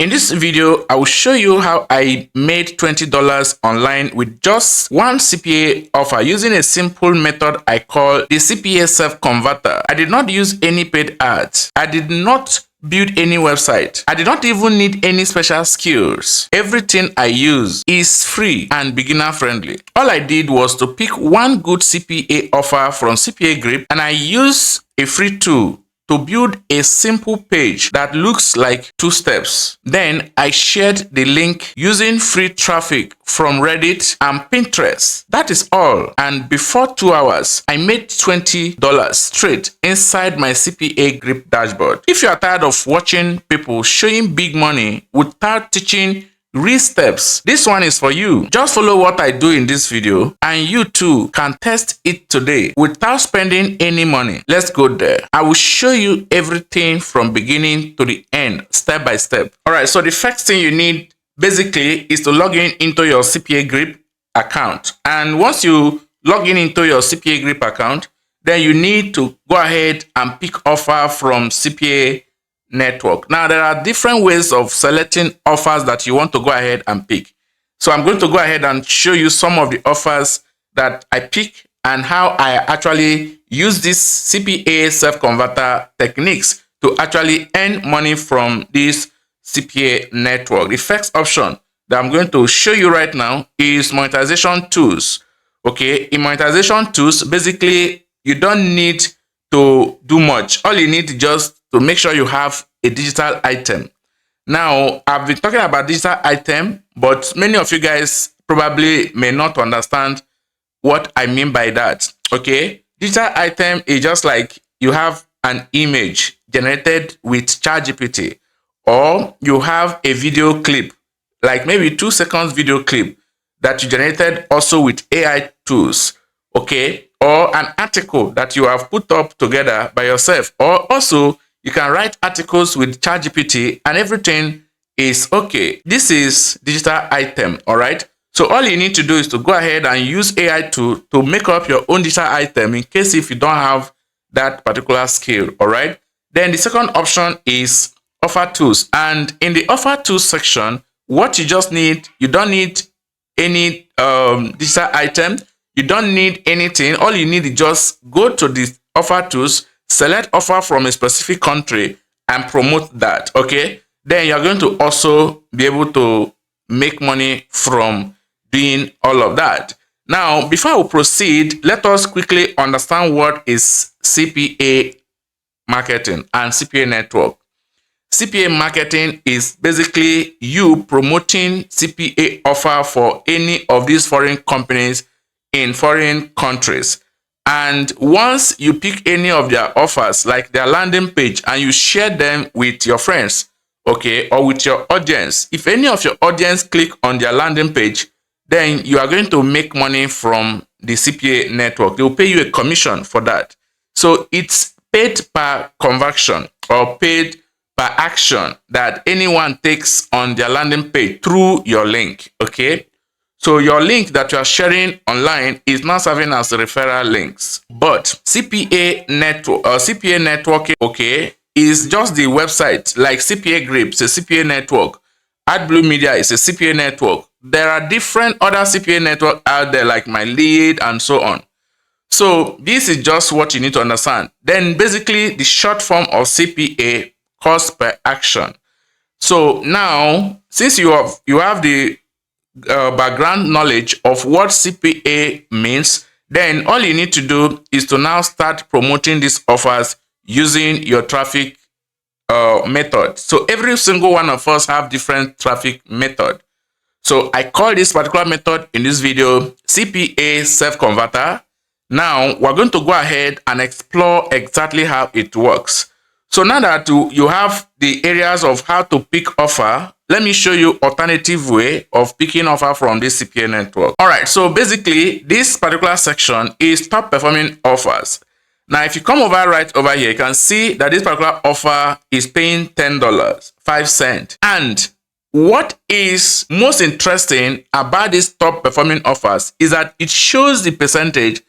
In this video, I will show you how I made $20 online with just one CPA offer using a simple method I call the CPA self-converter. I did not use any paid ads. I did not build any website. I did not even need any special skills. Everything I use is free and beginner friendly. All I did was to pick one good CPA offer from CPAGrip, and I use a free tool to build a simple page that looks like 2 steps. Then I shared the link using free traffic from Reddit and Pinterest. That is all. And before 2 hours, I made $20 straight inside my CPAGrip dashboard. If you are tired of watching people showing big money without teaching real steps, this one is for you. Just follow what I do in this video and you too can test it today without spending any money. Let's go there. I will show you everything from beginning to the end, step by step. Alright, so the first thing you need basically is to log in into your CPAGrip account. And once you log in into your CPAGrip account, then you need to go ahead and pick offer from CPA network. Now, there are different ways of selecting offers that you want to go ahead and pick. So I'm going to go ahead and show you some of the offers that I pick and how I actually use this CPA self-converter techniques to actually earn money from this CPA network. The first option that I'm going to show you right now is monetization tools. Okay, in monetization tools, basically, you don't need to do much. All you need is just to make sure you have a digital item. Now, I've been talking about digital item, but many of you guys probably may not understand what I mean by that. Okay, digital item is just like you have an image generated with ChatGPT, or you have a video clip, like maybe 2 seconds video clip that you generated also with AI tools. Okay, or an article that you have put up together by yourself, or also you can write articles with ChatGPT and everything is okay. This is digital item, all right? So all you need to do is to go ahead and use AI to make up your own digital item in case if you don't have that particular skill, all right? Then the second option is offer tools. And in the offer tools section, what you just need, you don't need any digital item. You don't need anything. All you need is just go to the offer tools, select offer from a specific country and promote that, okay? Then you're going to also be able to make money from doing all of that. Now, before we proceed, let us quickly understand what is CPA marketing and CPA network. CPA marketing is basically you promoting CPA offer for any of these foreign companies in foreign countries. And once you pick any of their offers, like their landing page, and you share them with your friends, okay, or with your audience, if any of your audience click on their landing page, then you are going to make money from the CPA network. They will pay you a commission for that. So it's paid per conversion or paid per action that anyone takes on their landing page through your link, okay? So your link that you are sharing online is not serving as referral links. But CPA network or CPA networking, okay, is just the website. Like CPAGrip is a CPA network. AdBlue Media is a CPA network. There are different other CPA networks out there like My Lead and so on. So this is just what you need to understand. Then basically the short form of CPA, cost per action. So now, since you have the background knowledge of what CPA means, then all you need to do is to now start promoting these offers using your traffic method. So every single one of us have different traffic method. So I call this particular method in this video CPA self-converter. Now we're going to go ahead and explore exactly how it works. So now that you have the areas of how to pick offer, let me show you alternative way of picking offer from this CPA network. All right, so basically this particular section is top performing offers. Now, if you come over right over here, you can see that this particular offer is paying $10, 5 cents. And what is most interesting about these top performing offers is that it shows the percentage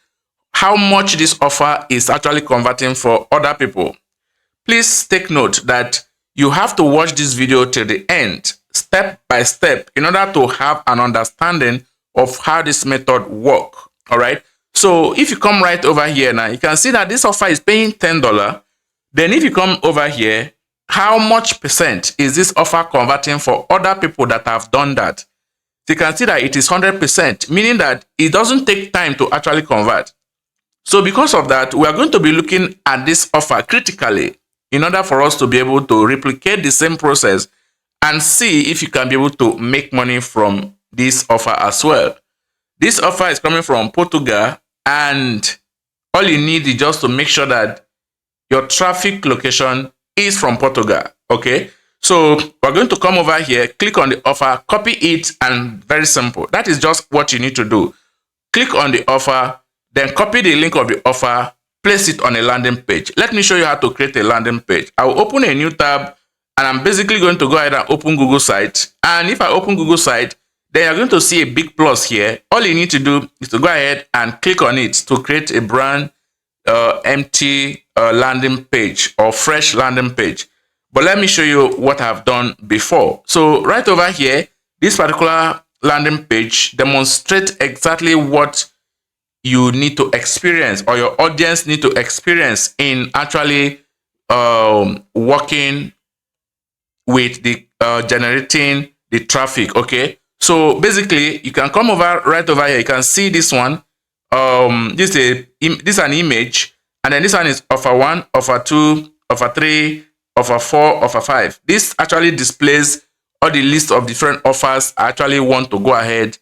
how much this offer is actually converting for other people. Please take note that You have to watch this video till the end, step by step, in order to have an understanding of how this method works. All right. So if you come right over here now, you can see that this offer is paying $10. Then if you come over here, how much percent is this offer converting for other people that have done that? So you can see that it is 100%, meaning that it doesn't take time to actually convert. So because of that, we are going to be looking at this offer critically in order for us to be able to replicate the same process and see if you can be able to make money from this offer as well. This offer is coming from Portugal, and all you need is just to make sure that your traffic location is from Portugal. Okay, so we're going to come over here, click on the offer, copy it, and very simple. That is just what you need to do. Click on the offer, then copy the link of the offer, place it on a landing page. Let me show you how to create a landing page. I will open a new tab, and I'm basically going to go ahead and open Google site. And if I open Google site, then you're going to see a big plus here. All you need to do is to go ahead and click on it to create a brand empty landing page or fresh landing page. But let me show you what I've done before. So right over here, this particular landing page demonstrates exactly what you need to experience, or your audience need to experience in actually working with the generating the traffic. Okay, so basically you can come over right over here. You can see this one. This is an image, and then this one is offer 1, offer 2, offer 3, offer 4, offer 5. This actually displays all the list of different offers I actually want to go ahead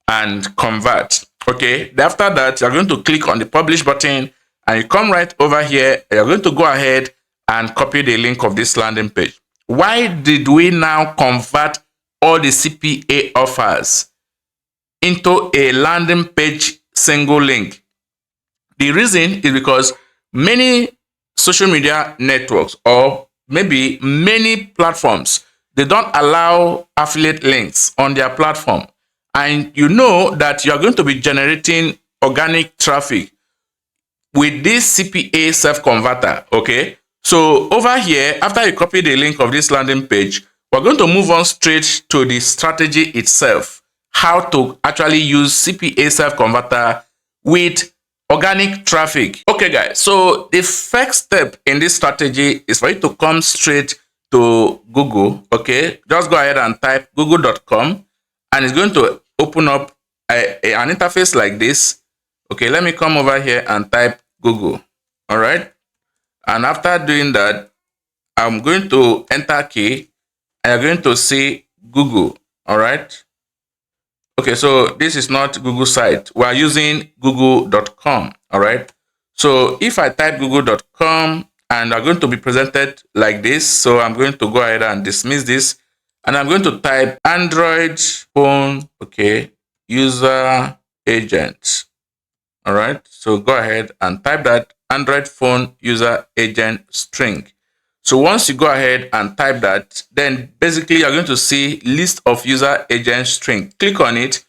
and convert. Okay, after that, you're going to click on the publish button, and you come right over here. You're going to go ahead and copy the link of this landing page. Why did we now convert all the CPA offers into a landing page single link? The reason is because many social media networks, or maybe many platforms, they don't allow affiliate links on their platform. And you know that you are going to be generating organic traffic with this CPA self-converter. Okay, so over here, after you copy the link of this landing page, we're going to move on straight to the strategy itself, how to actually use CPA self-converter with organic traffic. Okay guys, so the first step in this strategy is for you to come straight to Google. Okay, just go ahead and type google.com, and it's going to open up an interface like this. Okay, let me come over here and type Google. All right, and after doing that, I'm going to enter key, and you're going to see Google. All right. Okay, so this is not Google site. We are using google.com. All right. So if I type google.com, and I'm going to be presented like this, so I'm going to go ahead and dismiss this, and I'm going to type Android phone, okay, user agent. All right. So go ahead and type that Android phone user agent string. So once you go ahead and type that, then basically you're going to see list of user agent string. Click on it,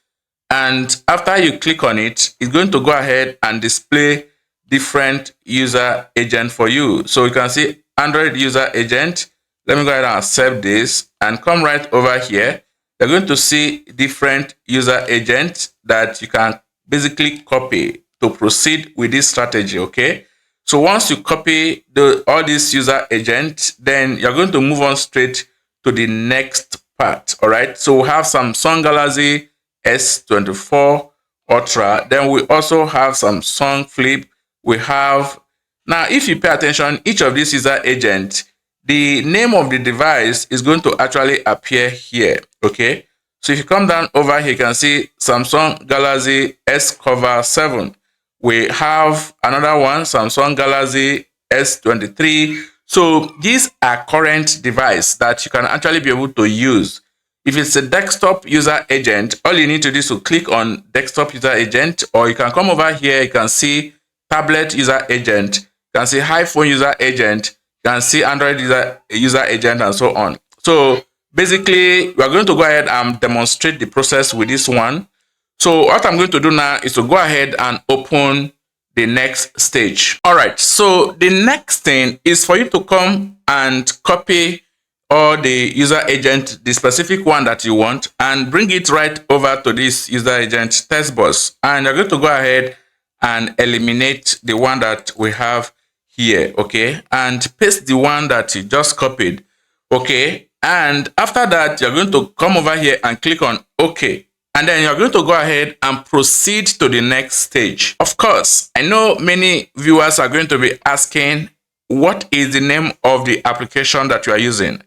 and after you click on it, it's going to go ahead and display different user agent for you. So you can see Android user agent. Let me go ahead and accept this and come right over here. You're going to see different user agents that you can basically copy to proceed with this strategy. Okay. So once you copy all these user agents, then you're going to move on straight to the next part. All right. So we have Samsung Galaxy S24 Ultra. Then we also have Samsung Flip. We have, now if you pay attention, each of these user agents, the name of the device is going to actually appear here. Okay. So if you come down over here, you can see Samsung Galaxy S Cover 7. We have another one, Samsung Galaxy S23. So these are current devices that you can actually be able to use. If it's a desktop user agent, all you need to do is to click on desktop user agent, or you can come over here, you can see tablet user agent, you can see iPhone user agent, you can see Android user agent, and so on. So basically, we are going to go ahead and demonstrate the process with this one. So what I'm going to do now is to go ahead and open the next stage. All right, so the next thing is for you to come and copy or the user agent, the specific one that you want, and bring it right over to this user agent test bus. And you're going to go ahead and eliminate the one that we have here, okay, and paste the one that you just copied, okay. And after that, you're going to come over here and click on OK. And then you're going to go ahead and proceed to the next stage. Of course, I know many viewers are going to be asking, what is the name of the application that you are using?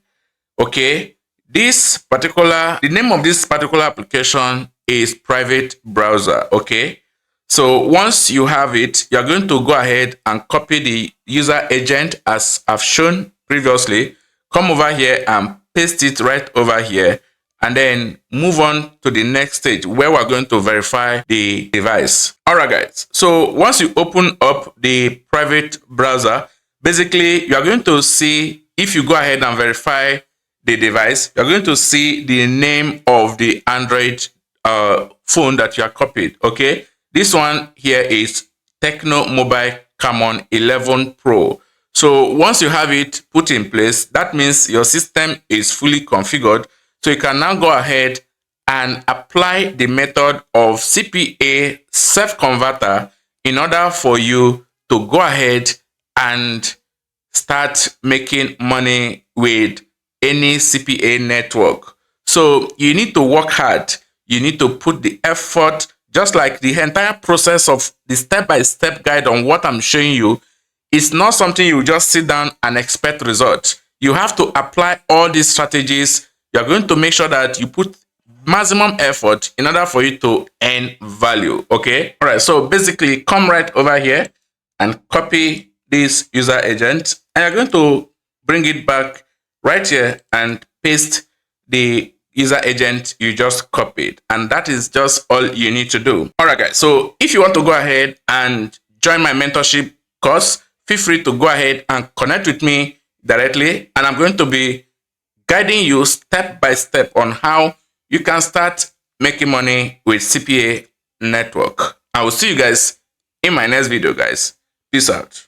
Okay, the name of this particular application is private browser, okay? So once you have it, you're going to go ahead and copy the user agent as I've shown previously. Come over here and paste it right over here, and then move on to the next stage where we're going to verify the device. All right, guys. So once you open up the private browser, basically you're going to see, if you go ahead and verify the device, you're going to see the name of the Android phone that you are copied, okay? This one here is Tecno Mobile Camon 11 Pro. So once you have it put in place, that means your system is fully configured. So you can now go ahead and apply the method of CPA self-converter in order for you to go ahead and start making money with any CPA network. So you need to work hard. You need to put the effort, just like the entire process of the step-by-step guide on what I'm showing you. It's not something you just sit down and expect results. You have to apply all these strategies. You're going to make sure that you put maximum effort in order for you to earn value, okay? All right, so basically come right over here and copy this user agent, and you're going to bring it back right here and paste the user agent you just copied. And that is just all you need to do. All right, guys. So if you want to go ahead and join my mentorship course, feel free to go ahead and connect with me directly. And I'm going to be guiding you step by step on how you can start making money with CPA network. I will see you guys in my next video, guys. Peace out.